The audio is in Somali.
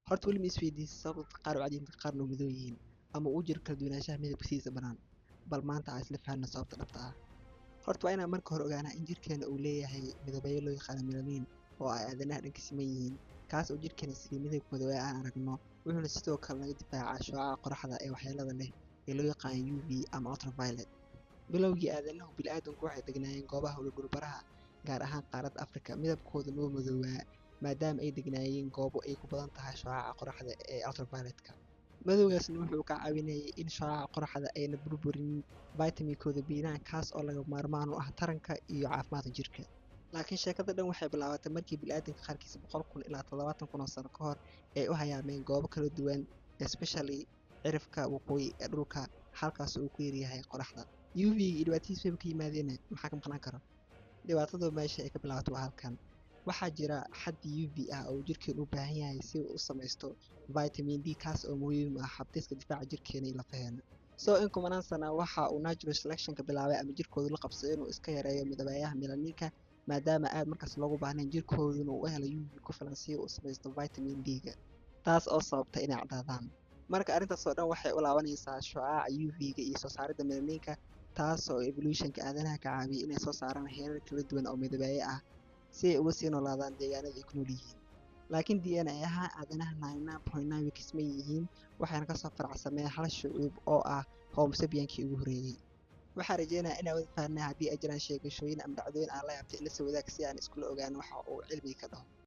horta weli ma isweydiisay sababta qaar u cadiinta qaarna u madow yihiin ama uu jiro kala duwanaanshaha midabkiisa bannaan? Bal maanta aan isla fahanno sababta dhabta ah. Horta waa inaan marka hore ogaanaa in jirkeena uu leeyahay midabeeyo loo yaqaano melanin oo ay aadanaha dhan ka siman yihiin, kaas oo jirkeena siiya midabka madow ee aan aragno, wuxuuna sidoo kale naga difaacaa shucaaca qoraxda ee waxyeellada leh ee loo yaqaan UV ama ultraviolet. Bilowgii aadanahu bini'aadamku waxay degnaayeen goobaha dhulbaraha, gaar ahaan qaaradda Afrika, midabkooduna wuu madoobaa maadaama ay degnaayeen goobo ay ku badan tahay shucaaca qoraxda ee ultraviolet-ka. Madowgaasna wuxuu ka caawinayay in shucaaca qoraxda ayna burburin faytamiinkooda B9 kaas oo lagama maarmaan u ah taranka iyo caafimaadka jirka. Laakiin sheekada dhan waxay bilaabatay markii bini'aadamka qaarkiis 100,000 ilaa 70,000 oo sano ka hor ay u hayaameen goobo kala duwan, especially cirifka waqooyi ee dhulka, halkaas oo uu ku yar yahay qoraxda. UV iyo dhibaatadiisa way ka yimaadeen, maxaa ka maqnaan karo? Dhibaatada meesha ay ka bilaabato waa halkan. Waxaa jira xaddi UV ah oo jirkeenu u baahan yahay si uu u samaysto vitamin D kaas oo muhiim u ah habdhiska difaaca jirkeena iyo lafaheena. In kumanaan sana waxa uu natural selection ka bilaabay ama jirkoodu la qabsaday inuu iska yareeyo midabeeyaha melaninka maadaama aad markaas loogu baahnayn jirkooduna uu u helo UV ku filan si uu u samaysto vitamin D-ga, taas oo sababta inay caddaadaan. Marka arrintaas oo dhan waxay u laabanaysaa shucaaca UV-ga iyo soo saaridda melaninka, taas oo evolution-ka aadanaha ka caawiyay inay soo saaraan heerar kala duwan oo midabeeye ah si ay uga sii noolaadaan deegaanada ay ku nool yihiin. Laakiin DNA ahaan aadanaha 99.9 way ka siman yihiin, waxayna ka soo faracsameen hal shucuub oo ah Homo sapien-kii ugu horreeyay. Waxaan rajeynayaa inaan wada fahnay haddii ay jiraan sheegashooyin ama dhacdooyin aan la yaabtay in la soo wadaag si aan iskula ogaano waxa uu cilmiga ka dhaho.